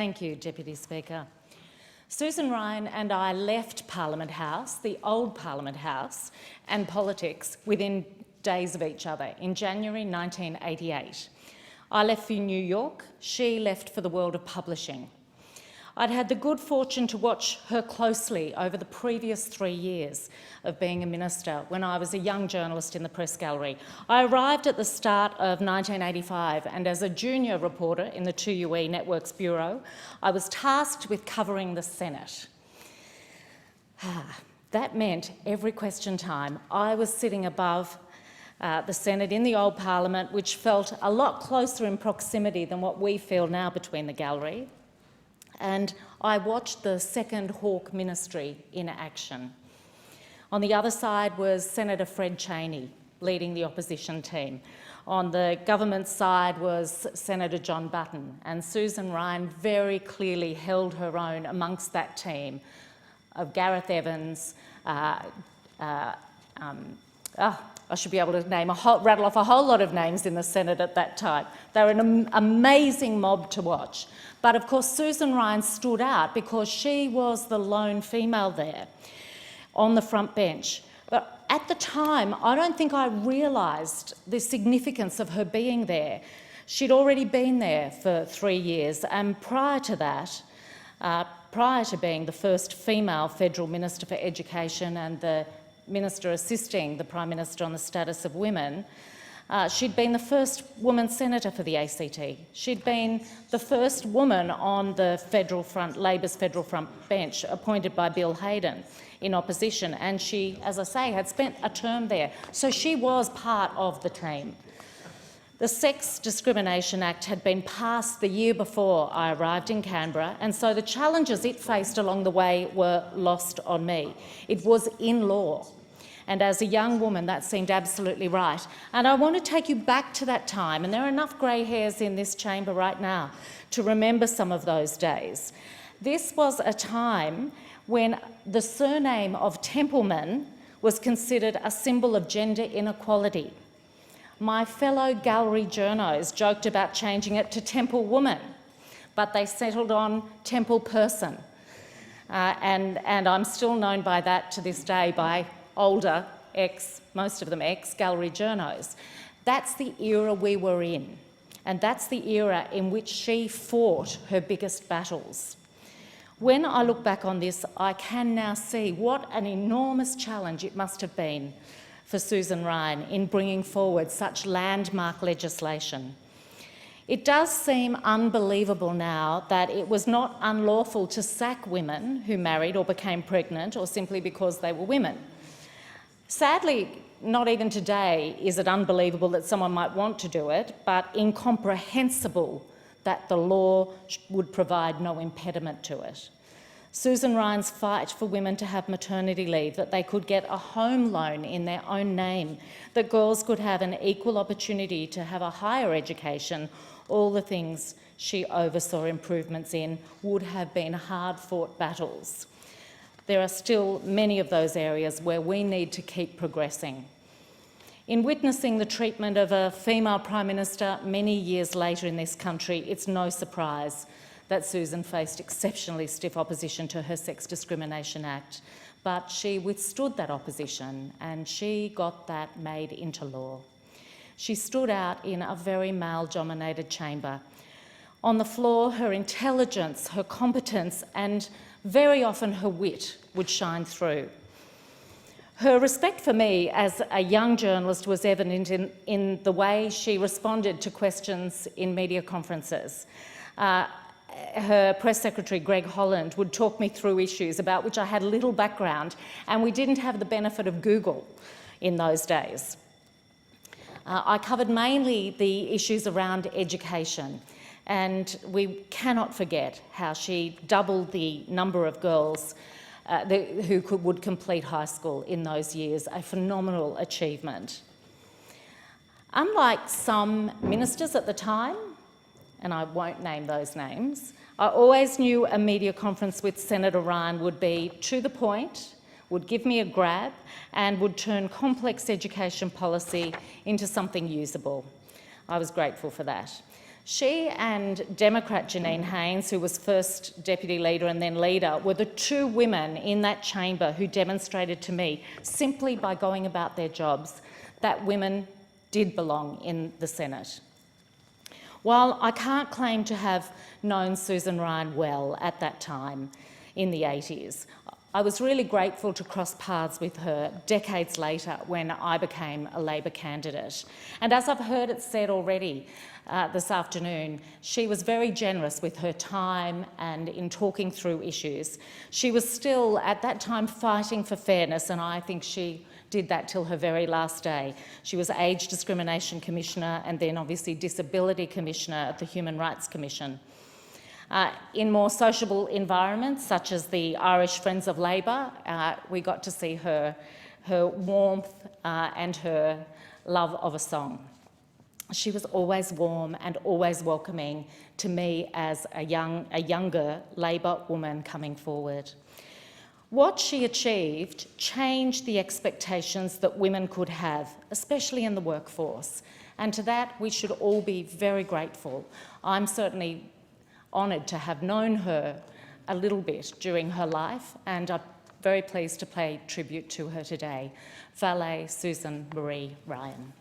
Thank you, Deputy Speaker. Susan Ryan and I left Parliament House, the old Parliament House, and politics within days of each other in January 1988. I left for New York, she left for the world of publishing. I'd had the good fortune to watch her closely over the previous 3 years of being a minister when I was a young journalist in the Press Gallery. I arrived at the start of 1985 and as a junior reporter in the 2UE Networks Bureau, I was tasked with covering the Senate. That meant every question time I was sitting above the Senate in the old Parliament, which felt a lot closer in proximity than what we feel now between the gallery. And I watched the second Hawke ministry in action. On the other side was Senator Fred Chaney leading the opposition team. On the government side was Senator John Button, and Susan Ryan very clearly held her own amongst that team of Gareth Evans, I should be able to rattle off a whole lot of names in the Senate at that time. They were an amazing mob to watch. But of course, Susan Ryan stood out because she was the lone female there on the front bench. But at the time, I don't think I realised the significance of her being there. She'd already been there for 3 years, and prior to that, prior to being the first female federal minister for education and the minister assisting the Prime Minister on the status of women, she'd been the first woman senator for the ACT. She'd been the first woman on the federal front, Labor's federal front bench, appointed by Bill Hayden in opposition, and she, as I say, had spent a term there. So she was part of the team. The Sex Discrimination Act had been passed the year before I arrived in Canberra, and so the challenges it faced along the way were lost on me. It was in law. And as a young woman, that seemed absolutely right. And I want to take you back to that time, and there are enough grey hairs in this chamber right now to remember some of those days. This was a time when the surname of Templeman was considered a symbol of gender inequality. My fellow gallery journos joked about changing it to Temple Woman, but they settled on Temple Person. And I'm still known by that to this day by older most of them ex-gallery journos. That's the era we were in, and that's the era in which she fought her biggest battles. When I look back on this, I can now see what an enormous challenge it must have been for Susan Ryan in bringing forward such landmark legislation. It does seem unbelievable now that it was not unlawful to sack women who married or became pregnant or simply because they were women. Sadly, not even today is it unbelievable that someone might want to do it, but incomprehensible that the law would provide no impediment to it. Susan Ryan's fight for women to have maternity leave, that they could get a home loan in their own name, that girls could have an equal opportunity to have a higher education, all the things she oversaw improvements in, would have been hard-fought battles. There are still many of those areas where we need to keep progressing. In witnessing the treatment of a female Prime Minister many years later in this country, it's no surprise that Susan faced exceptionally stiff opposition to her Sex Discrimination Act, but she withstood that opposition and she got that made into law. She stood out in a very male-dominated chamber. On the floor, her intelligence, her competence and very often her wit would shine through. Her respect for me as a young journalist was evident in the way she responded to questions in media conferences. Her press secretary, Greg Holland, would talk me through issues about which I had little background, and we didn't have the benefit of Google in those days. I covered mainly the issues around education, and we cannot forget how she doubled the number of girls who would complete high school in those years, a phenomenal achievement. Unlike some ministers at the time, and I won't name those names, I always knew a media conference with Senator Ryan would be to the point, would give me a grab, and would turn complex education policy into something usable. I was grateful for that. She and Democrat Janine Haynes, who was first Deputy Leader and then Leader, were the two women in that chamber who demonstrated to me, simply by going about their jobs, that women did belong in the Senate. While I can't claim to have known Susan Ryan well at that time in the 80s, I was really grateful to cross paths with her decades later when I became a Labor candidate. And as I've heard it said already this afternoon, she was very generous with her time and in talking through issues. She was still, at that time, fighting for fairness, and I think she did that till her very last day. She was Age Discrimination Commissioner and then obviously Disability Commissioner at the Human Rights Commission. In more sociable environments, such as the Irish Friends of Labor, we got to see her warmth and her love of a song. She was always warm and always welcoming to me as a younger Labor woman coming forward. What she achieved changed the expectations that women could have, especially in the workforce. And to that, we should all be very grateful. I'm certainly honoured to have known her a little bit during her life, and I'm very pleased to pay tribute to her today. Vale Susan Marie Ryan.